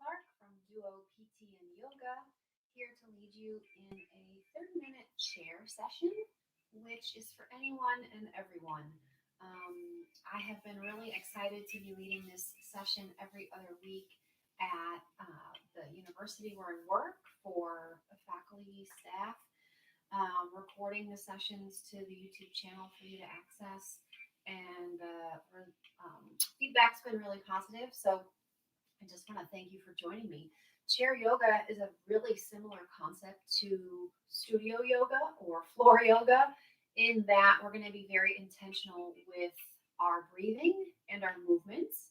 Clark from duoPT&YOGA, here to lead you in a 30-minute chair session, which is for anyone and everyone. I have been really excited to be leading this session every other week at the university where I work for faculty, staff, recording the sessions to the YouTube channel for you to access. And feedback's been really positive, so I just want to thank you for joining me. Chair yoga is a really similar concept to studio yoga or floor yoga in that we're going to be very intentional with our breathing and our movements.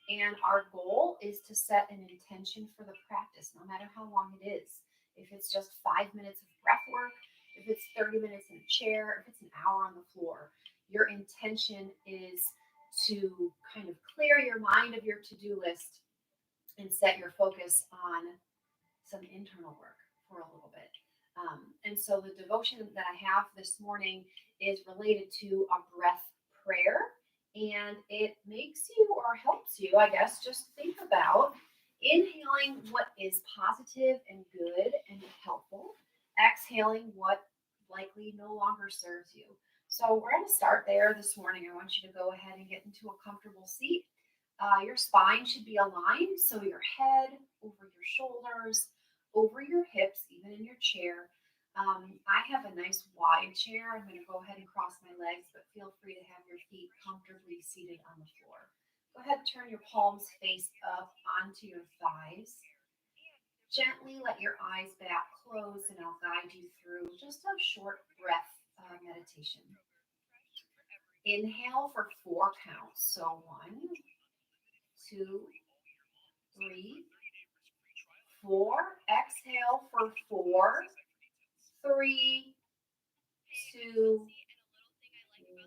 And our goal is to set an intention for the practice, no matter how long it is. If it's just 5 minutes of breath work, if it's 30 minutes in a chair, if it's an hour on the floor, your intention is to kind of clear your mind of your to-do list and set your focus on some internal work for a little bit. And so the devotion that I have this morning is related to a breath prayer, and it makes you or helps you, I guess, just think about inhaling what is positive and good and helpful, exhaling what likely no longer serves you. So we're going to start there this morning. I want you to go ahead and get into a comfortable seat. Your spine should be aligned, so your head over your shoulders, over your hips, even in your chair. I have a nice wide chair. I'm going to go ahead and cross my legs, but feel free to have your feet comfortably seated on the floor. Go ahead and turn your palms face up onto your thighs. Gently let your eyes back close, and I'll guide you through just a short breath meditation. Inhale for 4 counts. So 1, 2, 3, 4. Exhale for 4, 3, 2,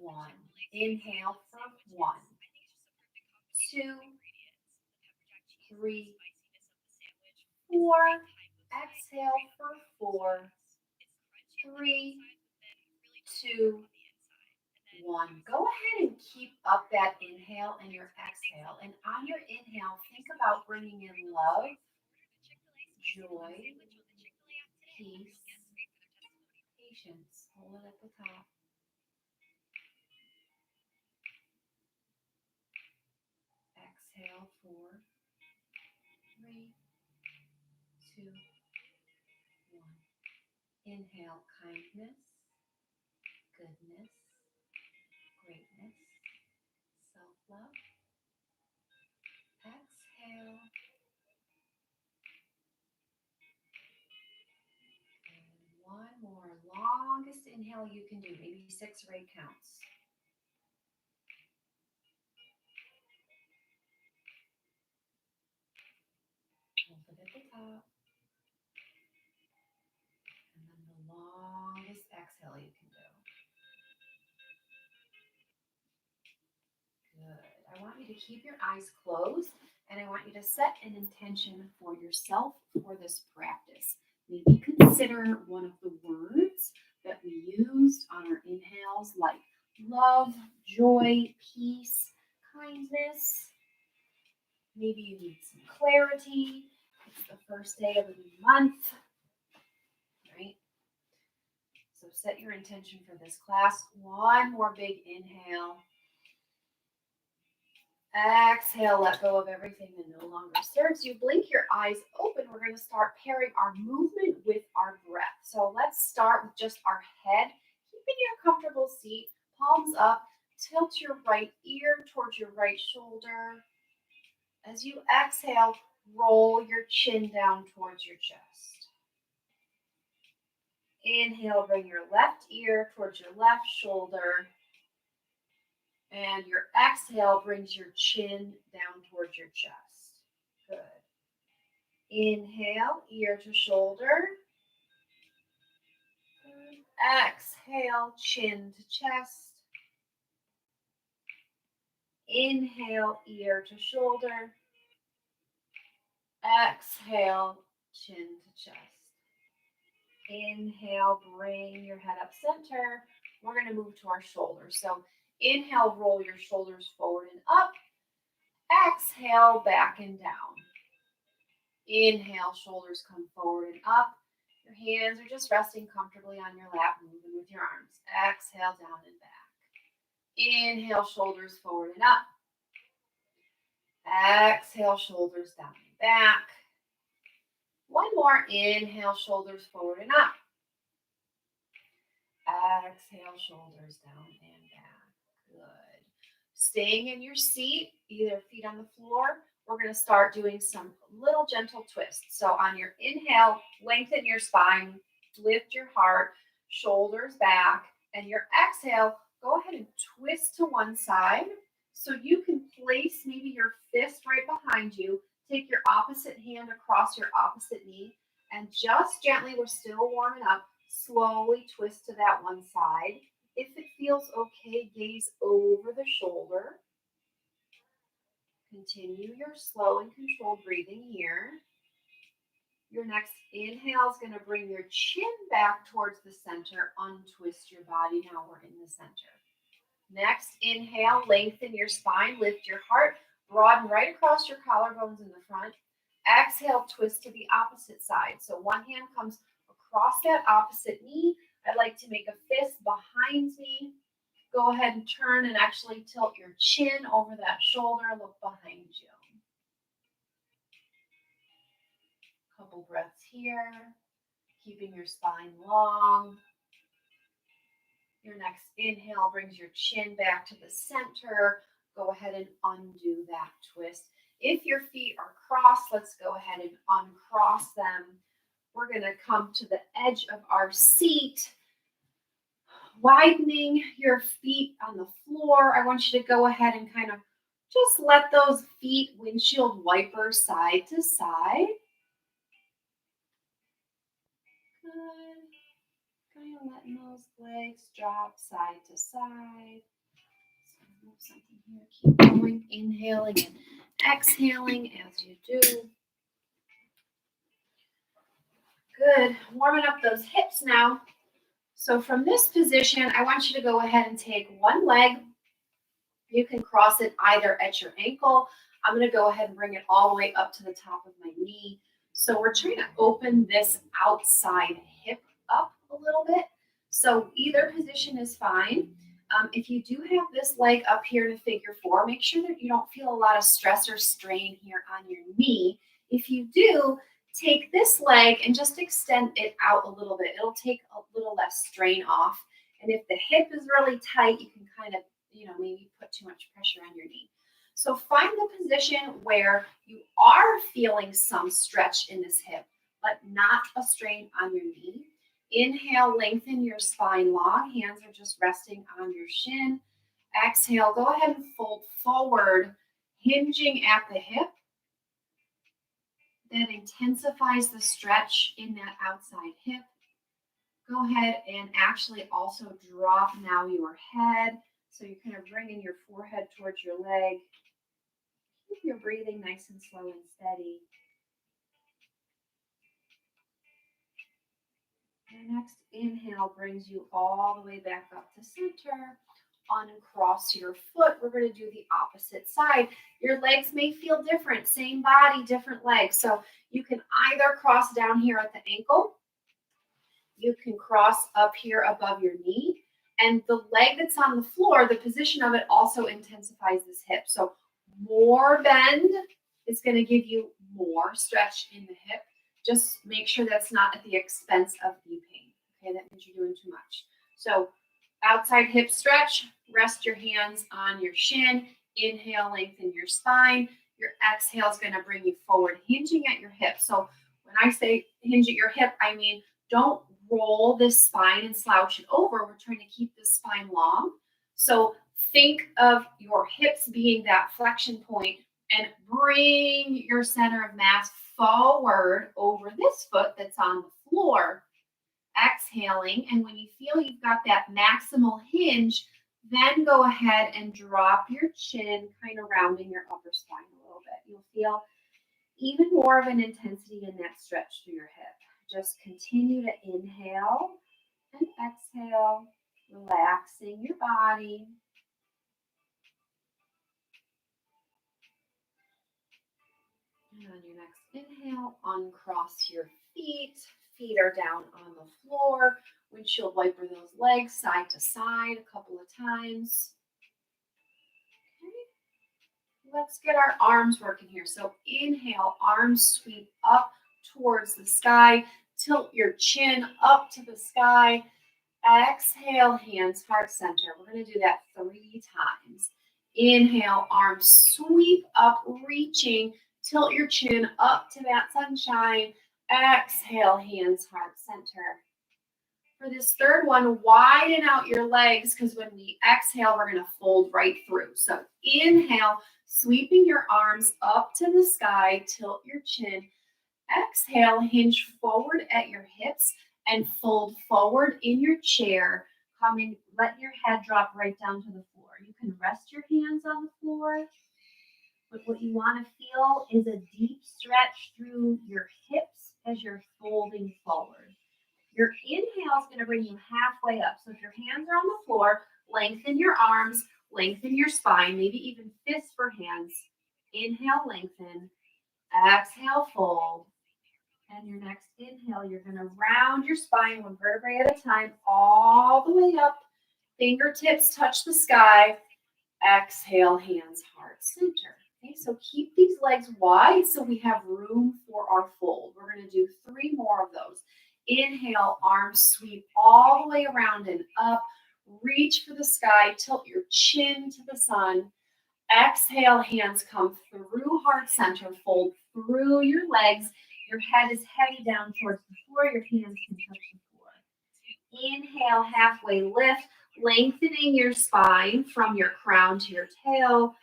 1. Inhale for 1, 2, 3, 4. Exhale for 4, 3, 2, 1. Go ahead and keep up that inhale and your exhale. And on your inhale, think about bringing in love, joy, peace, patience. Hold it at the top. Exhale, 4, 3, 2, 1. Inhale, kindness, goodness, greatness, self-love. Exhale. And one more. Longest inhale you can do, maybe 6 or 8 counts. Hold it at the top. And then the longest exhale you can do. Good. I want you to keep your eyes closed, and I want you to set an intention for yourself for this practice. Maybe consider one of the words that we used on our inhales, like love, joy, peace, kindness. Maybe you need some clarity. It's the first day of a new month, right? So set your intention for this class. One more big inhale. Exhale, let go of everything that no longer serves you. Blink your eyes open. We're going to start pairing our movement with our breath. So let's start with just our head. Keep in your comfortable seat, palms up. Tilt your right ear towards your right shoulder. As you exhale, roll your chin down towards your chest. Inhale, bring your left ear towards your left shoulder. And your exhale brings your chin down towards your chest. Good. Inhale, ear to shoulder. Good. Exhale, chin to chest. Inhale, ear to shoulder. Exhale, chin to chest. Inhale, bring your head up center. We're going to move to our shoulders. So inhale, roll your shoulders forward and up. Exhale, back and down. Inhale, shoulders come forward and up. Your hands are just resting comfortably on your lap, moving with your arms. Exhale, down and back. Inhale, shoulders forward and up. Exhale, shoulders down and back. One more. Inhale, shoulders forward and up. Exhale, shoulders down and back. Good. Staying in your seat, either feet on the floor. We're going to start doing some little gentle twists. So on your inhale, lengthen your spine, lift your heart, shoulders back, and your exhale, go ahead and twist to one side. So you can place maybe your fist right behind you, take your opposite hand across your opposite knee, and just gently, we're still warming up, slowly twist to that one side. If it feels okay, gaze over the shoulder. Continue your slow and controlled breathing here. Your next inhale is going to bring your chin back towards the center. Untwist your body. Now we're in the center. Next inhale, lengthen your spine, lift your heart, broaden right across your collarbones in the front. Exhale, twist to the opposite side. So one hand comes across that opposite knee. I like to make a fist behind me. Go ahead and turn and actually tilt your chin over that shoulder. Look behind you. Couple breaths here, keeping your spine long. Your next inhale brings your chin back to the center. Go ahead and undo that twist. If your feet are crossed, let's go ahead and uncross them. We're going to come to the edge of our seat, widening your feet on the floor. I want you to go ahead and kind of just let those feet windshield wiper side to side. Good. Kind of letting those legs drop side to side. So move something here. Keep going. Inhaling and exhaling as you do. Good. Warming up those hips now. So from this position, I want you to go ahead and take one leg. You can cross it either at your ankle. I'm going to go ahead and bring it all the way up to the top of my knee. So we're trying to open this outside hip up a little bit. So either position is fine. If you do have this leg up here in a figure four, make sure that you don't feel a lot of stress or strain here on your knee. If you do, take this leg and just extend it out a little bit. It'll take a little less strain off. And if the hip is really tight, you can kind of, maybe put too much pressure on your knee. So find the position where you are feeling some stretch in this hip, but not a strain on your knee. Inhale, lengthen your spine long. Hands are just resting on your shin. Exhale, go ahead and fold forward, hinging at the hip. That intensifies the stretch in that outside hip. Go ahead and actually also drop now your head. So you're kind of bringing your forehead towards your leg. Keep your breathing nice and slow and steady. Your next inhale brings you all the way back up to center. Uncross your foot. We're going to do the opposite side. Your legs may feel different. Same body, different legs. So you can either cross down here at the ankle. You can cross up here above your knee. And the leg that's on the floor, the position of it also intensifies this hip. So more bend is going to give you more stretch in the hip. Just make sure that's not at the expense of knee pain. Okay, that means you're doing too much. So outside hip stretch, rest your hands on your shin. Inhale, lengthen your spine. Your exhale is going to bring you forward, hinging at your hip. So when I say hinge at your hip, I mean don't roll this spine and slouch it over. We're trying to keep this spine long. So think of your hips being that flexion point and bring your center of mass forward over this foot that's on the floor. Exhaling, and when you feel you've got that maximal hinge, then go ahead and drop your chin, kind of rounding your upper spine a little bit. You'll feel even more of an intensity in that stretch through your hip. Just continue to inhale and exhale, relaxing your body. And on your next inhale, uncross your feet. Feet are down on the floor. Windshield wiper those legs side to side a couple of times. Okay. Let's get our arms working here. So inhale, arms sweep up towards the sky. Tilt your chin up to the sky. Exhale, hands heart center. We're going to do that 3 times. Inhale, arms sweep up, reaching. Tilt your chin up to that sunshine. Exhale, hands heart center. For this third one, widen out your legs because when we exhale, we're going to fold right through. So inhale, sweeping your arms up to the sky, tilt your chin. Exhale, hinge forward at your hips and fold forward in your chair. Coming, let your head drop right down to the floor. You can rest your hands on the floor, but what you want to feel is a deep stretch through your hips as you're folding forward. Your inhale is going to bring you halfway up. So if your hands are on the floor, lengthen your arms, lengthen your spine, maybe even fists for hands. Inhale, lengthen. Exhale, fold. And your next inhale, you're going to round your spine 1 vertebrae at a time, all the way up. Fingertips touch the sky. Exhale, hands, heart, center. Okay, so keep these legs wide so we have room for our fold. We're going to do 3 more of those. Inhale, arms sweep all the way around and up. Reach for the sky. Tilt your chin to the sun. Exhale, hands come through heart center. Fold through your legs. Your head is heavy down towards the floor. Your hands can touch the floor. Inhale, halfway lift, lengthening your spine from your crown to your tail.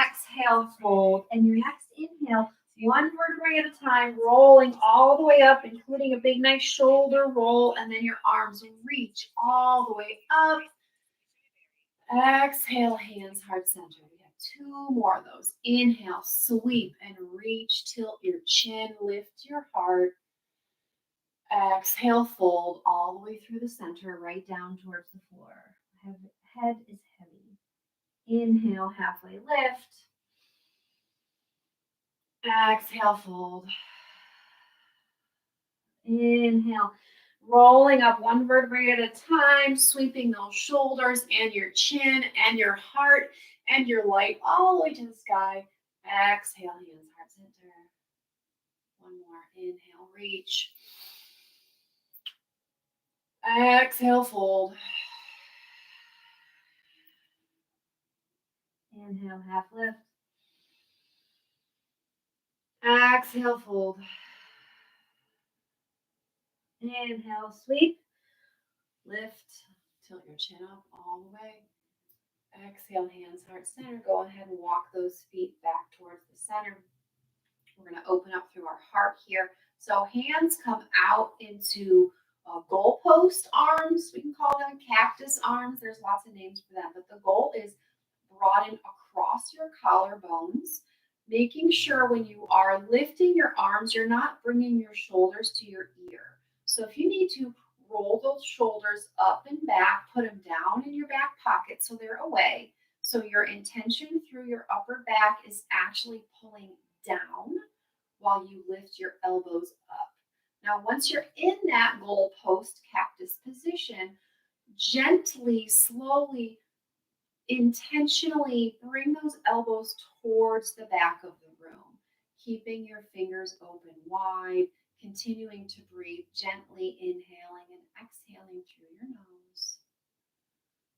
Exhale, fold. And your next inhale, 1 vertebrae at a time, rolling all the way up, including a big, nice shoulder roll. And then your arms reach all the way up. Exhale, hands, heart center. We have 2 more of those. Inhale, sweep and reach, tilt your chin, lift your heart. Exhale, fold all the way through the center, right down towards the floor. Head is heavy. Inhale, halfway lift. Exhale, fold. Inhale, rolling up 1 vertebrae at a time, sweeping those shoulders and your chin and your heart and your light all the way to the sky. Exhale, hands, heart center. 1 more. Inhale, reach. Exhale, fold. Inhale, half lift. Exhale, fold. Inhale, sweep. Lift. Tilt your chin up all the way. Exhale, hands, heart center. Go ahead and walk those feet back towards the center. We're going to open up through our heart here. So hands come out into goalpost arms. We can call them cactus arms. There's lots of names for them. But the goal is broaden across your collarbones, making sure when you are lifting your arms, you're not bringing your shoulders to your ear. So if you need to roll those shoulders up and back, put them down in your back pocket so they're away. So your intention through your upper back is actually pulling down while you lift your elbows up. Now, once you're in that goalpost cactus position, gently, slowly, intentionally bring those elbows towards the back of the room, keeping your fingers open wide, continuing to breathe gently, inhaling and exhaling through your nose.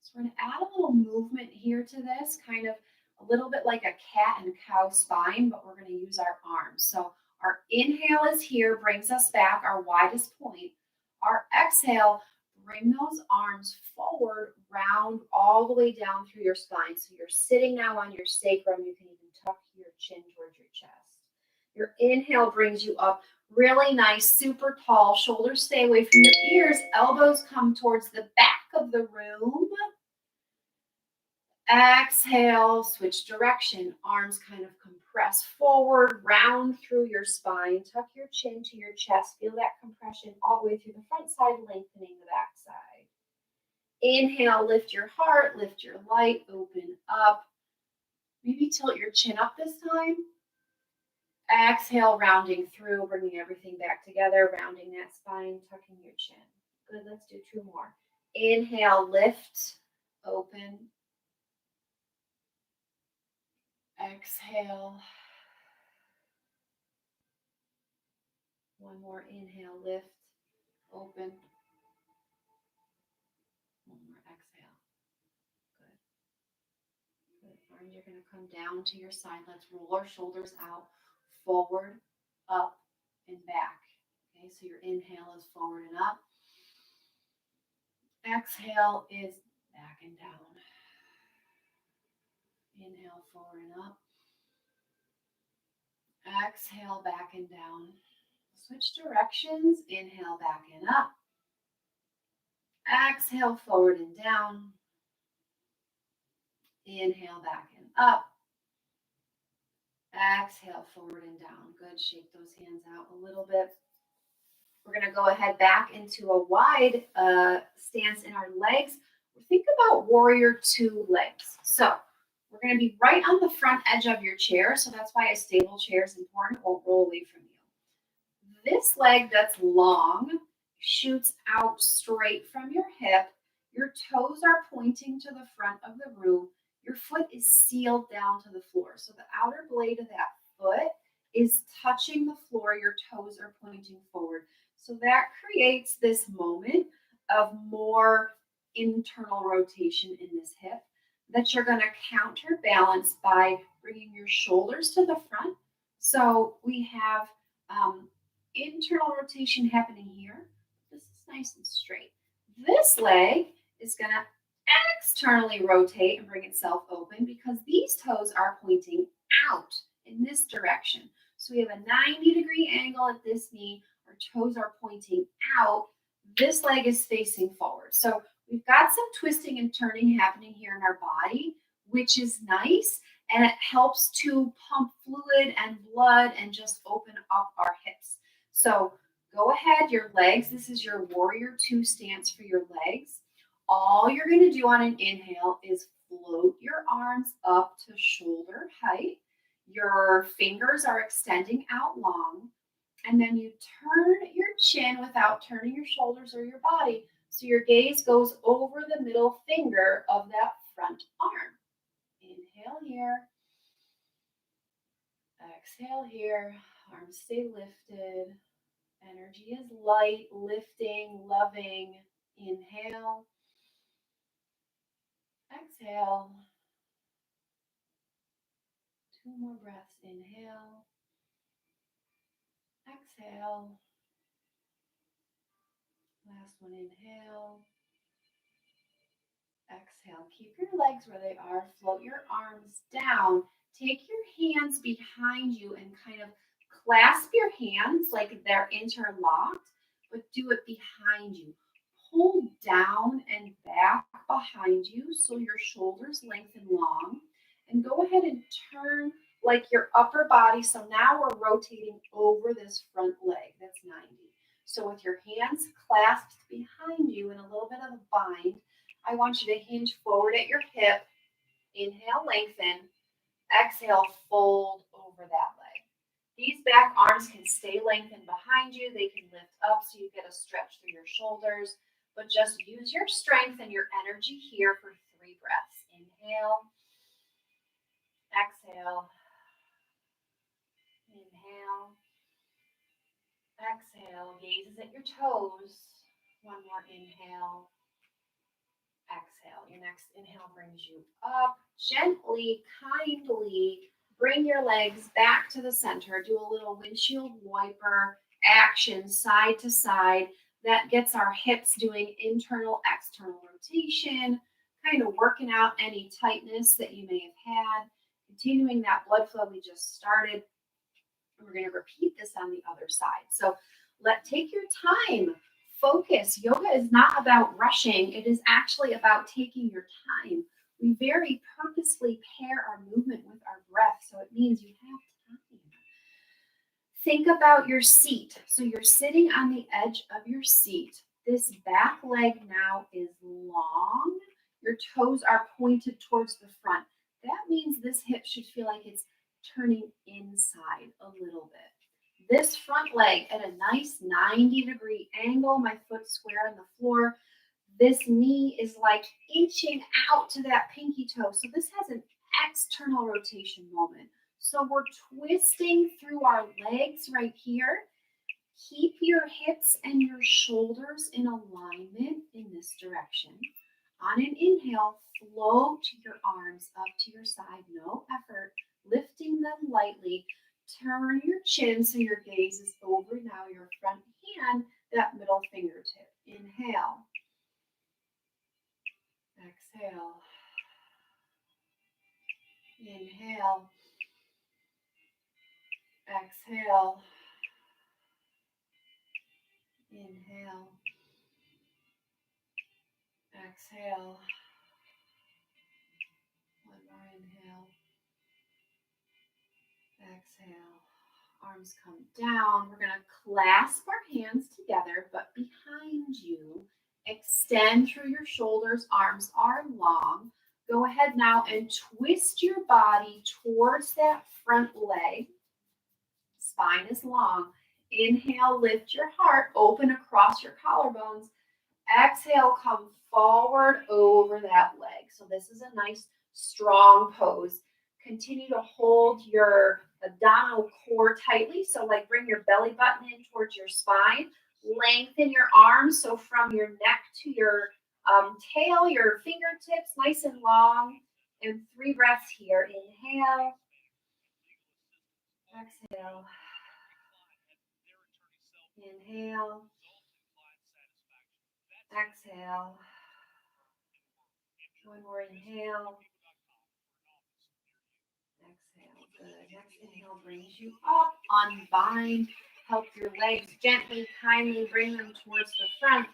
So we're going to add a little movement here to this, kind of a little bit like a cat and cow spine, but we're going to use our arms. So our inhale is here, brings us back, our widest point. Our exhale, bring those arms forward, round all the way down through your spine. So you're sitting now on your sacrum. You can even tuck your chin towards your chest. Your inhale brings you up really nice, super tall. Shoulders stay away from your ears. Elbows come towards the back of the room. Exhale, switch direction. Arms kind of compress forward, round through your spine. Tuck your chin to your chest. Feel that compression all the way through the front side, lengthening the back side. Inhale, lift your heart, lift your light, open up. Maybe tilt your chin up this time. Exhale, rounding through, bringing everything back together, rounding that spine, tucking your chin. Good, let's do 2 more. Inhale, lift, open. Exhale. One more inhale, lift, open. One more exhale. Good. Good. Arms are going to come down to your side. Let's roll our shoulders out, forward, up, and back. Okay, so your inhale is forward and up. Exhale is back and down. Inhale, forward and up. Exhale, back and down. Switch directions. Inhale, back and up. Exhale, forward and down. Inhale, back and up. Exhale, forward and down. Good. Shake those hands out a little bit. We're going to go ahead back into a wide stance in our legs. Think about warrior 2 legs. So we're going to be right on the front edge of your chair. So that's why a stable chair is important. It won't roll away from you. This leg that's long shoots out straight from your hip. Your toes are pointing to the front of the room. Your foot is sealed down to the floor. So the outer blade of that foot is touching the floor. Your toes are pointing forward. So that creates this moment of more internal rotation in this hip that you're going to counterbalance by bringing your shoulders to the front. So we have internal rotation happening here. This is nice and straight. This leg is going to externally rotate and bring itself open because these toes are pointing out in this direction. So we have a 90-degree angle at this knee. Our toes are pointing out. This leg is facing forward. So we've got some twisting and turning happening here in our body, which is nice. And it helps to pump fluid and blood and just open up our hips. So go ahead, your legs. This is your warrior 2 stance for your legs. All you're going to do on an inhale is float your arms up to shoulder height. Your fingers are extending out long. And then you turn your chin without turning your shoulders or your body. So your gaze goes over the middle finger of that front arm. Inhale here. Exhale here. Arms stay lifted. Energy is light, lifting, loving. Inhale. Exhale. 2 more breaths. Inhale. Exhale. Last one. Inhale. Exhale. Keep your legs where they are. Float your arms down. Take your hands behind you and kind of clasp your hands like they're interlocked, but do it behind you. Pull down and back behind you so your shoulders lengthen long. And go ahead and turn like your upper body. So now we're rotating over this front leg. That's 90. So with your hands clasped behind you in a little bit of a bind, I want you to hinge forward at your hip. Inhale, lengthen. Exhale, fold over that leg. These back arms can stay lengthened behind you. They can lift up so you get a stretch through your shoulders. But just use your strength and your energy here for 3 breaths. Inhale. Exhale. Inhale. Exhale. Gazes at your toes. One more inhale. Exhale. Your next inhale brings you up. Gently, kindly bring your legs back to the center. Do a little windshield wiper action side to side. That gets our hips doing internal, external rotation, kind of working out any tightness that you may have had. Continuing that blood flow we just started. We're going to repeat this on the other side. So take your time. Focus. Yoga is not about rushing. It is actually about taking your time. We very purposefully pair our movement with our breath, so it means you have time. Think about your seat. So you're sitting on the edge of your seat. This back leg now is long. Your toes are pointed towards the front. That means this hip should feel like it's turning inside a little bit. This front leg at a nice 90-degree angle, my foot square on the floor. This knee is like inching out to that pinky toe. So this has an external rotation moment. So we're twisting through our legs right here. Keep your hips and your shoulders in alignment in this direction. On an inhale, float your arms up to your side, no effort, lifting them lightly. Turn your chin so your gaze is over now your front hand, that middle fingertip. Inhale. Exhale. Inhale. Exhale. Inhale. Exhale. One more inhale. Exhale. Arms come down. We're going to clasp our hands together, but behind you. Extend through your shoulders. Arms are long. Go ahead now and twist your body towards that front leg. Spine is long. Inhale, lift your heart, open across your collarbones. Exhale, come forward over that leg. So this is a nice strong pose. Continue to hold your abdominal core tightly. So like bring your belly button in towards your spine. Lengthen your arms. So from your neck to your tail, your fingertips, nice and long. And 3 breaths here. Inhale. Exhale. Inhale. Exhale. One more inhale. Exhale. Good. Next inhale brings you up. Unbind. Help your legs gently, kindly bring them towards the front.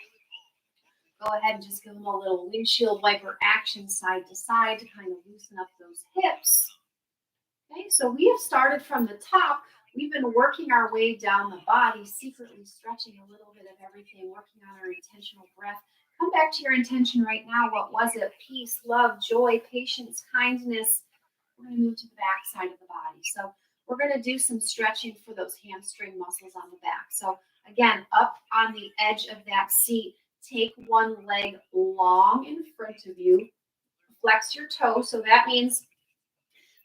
Go ahead and just give them a little windshield wiper action side to side to kind of loosen up those hips. Okay, so we have started from the top. We've been working our way down the body, secretly stretching a little bit of everything, working on our intentional breath. Come back to your intention right now. What was it? Peace, love, joy, patience, kindness. We're going to move to the back side of the body. So we're going to do some stretching for those hamstring muscles on the back. So again, up on the edge of that seat, take one leg long in front of you. Flex your toe. So that means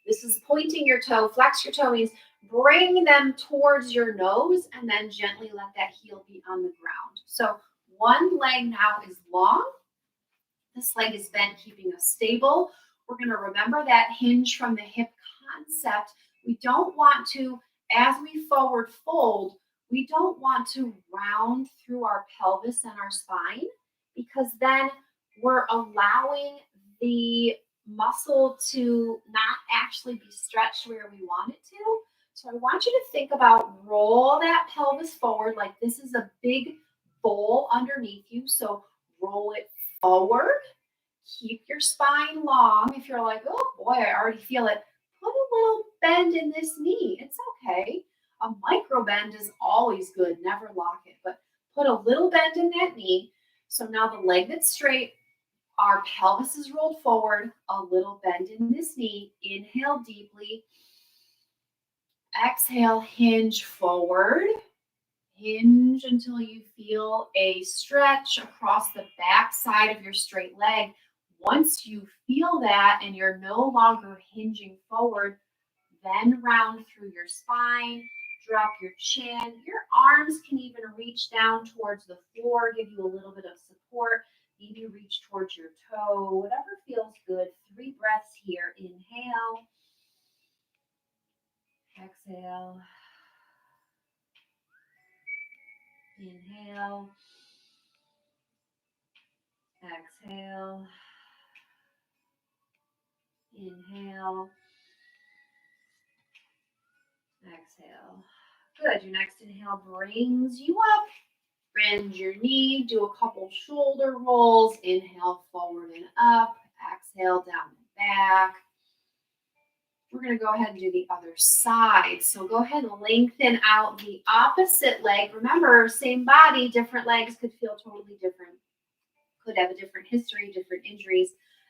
this is pointing your toe. Flex your toe means bring them towards your nose and then gently let that heel be on the ground. So one leg now is long. This leg is bent, keeping us stable. We're going to remember that hinge from the hip concept. We don't want to, as we forward fold, we don't want to round through our pelvis and our spine because then we're allowing the muscle to not actually be stretched where we want it to. So I want you to think about roll that pelvis forward like this is a big bowl underneath you. So roll it forward. Keep your spine long. If you're like, oh boy, I already feel it, put a little bend in this knee. It's okay. A micro bend is always good. Never lock it, but put a little bend in that knee. So now the leg that's straight, our pelvis is rolled forward, a little bend in this knee. Inhale deeply. Exhale, hinge forward. Hinge until you feel a stretch across the back side of your straight leg. Once you feel that and you're no longer hinging forward, then round through your spine, drop your chin. Your arms can even reach down towards the floor, give you a little bit of support. Maybe reach towards your toe, whatever feels good. 3 breaths here. Inhale. Exhale. Inhale. Exhale. Inhale. Exhale. Good. Your next inhale brings you up. Bend your knee. Do a couple shoulder rolls. Inhale forward and up. Exhale down and back. We're going to go ahead and do the other side. So go ahead and lengthen out the opposite leg. Remember, same body, different legs could feel totally different. Could have a different history, different injuries.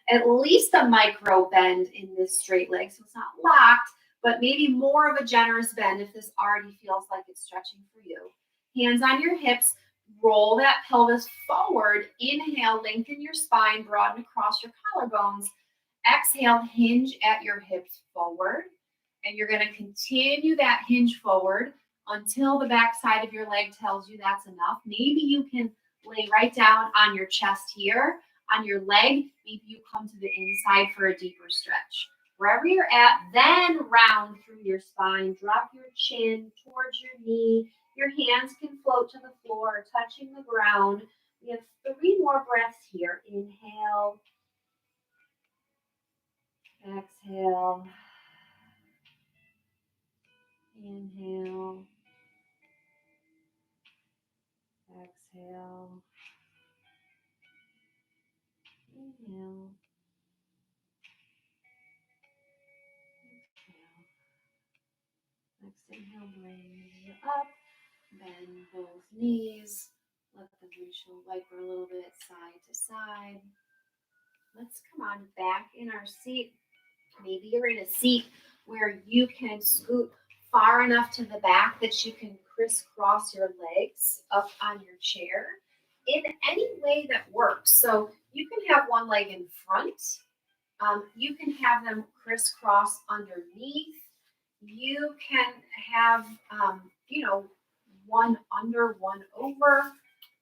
At least a micro bend in this straight leg. So it's not locked, but maybe more of a generous bend if this already feels like it's stretching for you. Hands on your hips, roll that pelvis forward. Inhale, lengthen your spine, broaden across your collarbones. Exhale, hinge at your hips forward. And you're going to continue that hinge forward until the back side of your leg tells you that's enough. Maybe you can lay right down on your chest here, on your leg. Maybe you come to the inside for a deeper stretch. Wherever you're at, then round through your spine. Drop your chin towards your knee. Your hands can float to the floor, touching the ground. We have 3 more breaths here. Inhale. Exhale. Inhale. Exhale. Inhale. Exhale. Next inhale, bring you up. Bend both knees. Let the windshield wiper a little bit side to side. Let's come on back in our seat. Maybe you're in a seat where you can scoot far enough to the back that you can crisscross your legs up on your chair in any way that works. So you can have one leg in front. You can have them crisscross underneath. You can have, one under, one over.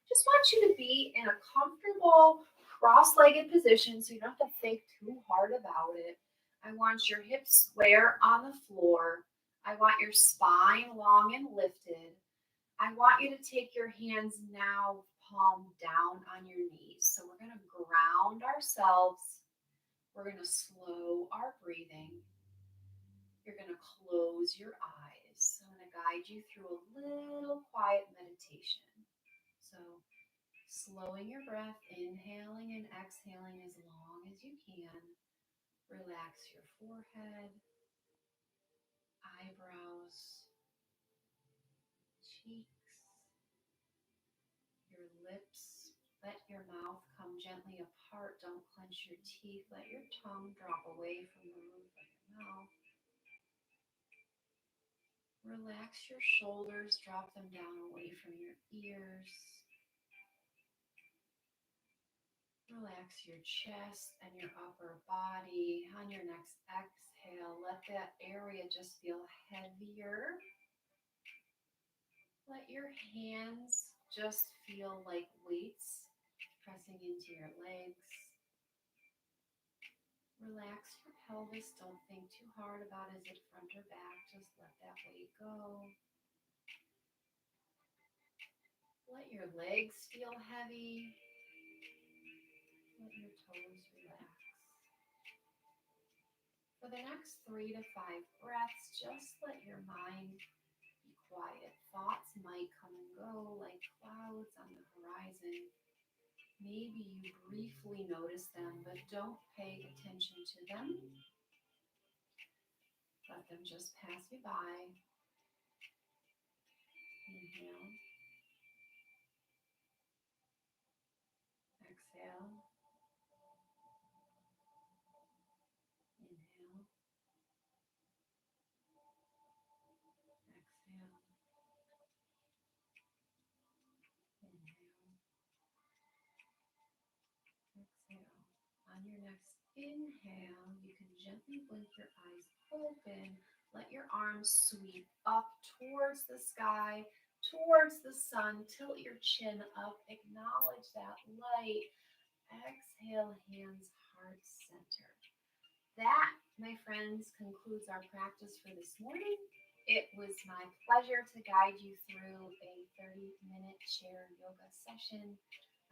Just want you to be in a comfortable cross-legged position so you don't have to think too hard about it. I want your hips square on the floor. I want your spine long and lifted. I want you to take your hands now palm down on your knees. So we're going to ground ourselves. We're going to slow our breathing. You're going to close your eyes. I'm going to guide you through a little quiet meditation. So slowing your breath, inhaling and exhaling as long as you can. Relax your forehead, eyebrows, cheeks, your lips. Let your mouth come gently apart. Don't clench your teeth. Let your tongue drop away from the roof of your mouth. Relax your shoulders. Drop them down away from your ears. Relax your chest and your upper body. On your next exhale, let that area just feel heavier. Let your hands just feel like weights pressing into your legs. Relax your pelvis. Don't think too hard about is it front or back. Just let that weight go. Let your legs feel heavy. Let your toes relax. For the next 3 to 5 breaths, just let your mind be quiet. Thoughts might come and go like clouds on the horizon. Maybe you briefly notice them, but don't pay attention to them. Let them just pass you by. Inhale. Exhale. Inhale. Exhale. Inhale. Exhale. On your next inhale, you can gently blink your eyes open. Let your arms sweep up towards the sky, towards the sun. Tilt your chin up. Acknowledge that light. Exhale, hands heart center. That, my friends, concludes our practice for this morning. It was my pleasure to guide you through a 30-minute chair yoga session.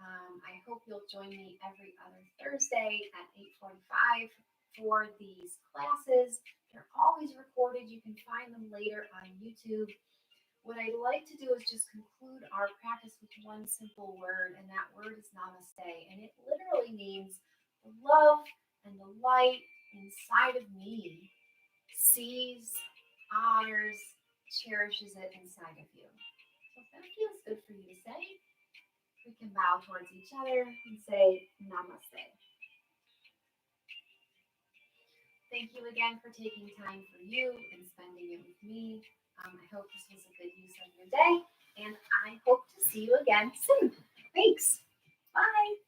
I hope you'll join me every other Thursday at 8:45 for these classes. They're always recorded. You can find them later on YouTube. What I'd like to do is just conclude our practice with one simple word, and that word is Namaste. And it literally means the love and the light inside of me sees, honors, cherishes it inside of you. So if that feels good for you to say, we can bow towards each other and say Namaste. Thank you again for taking time for you and spending it with me. I hope this was a good use of your day, and I hope to see you again soon. Thanks. Bye.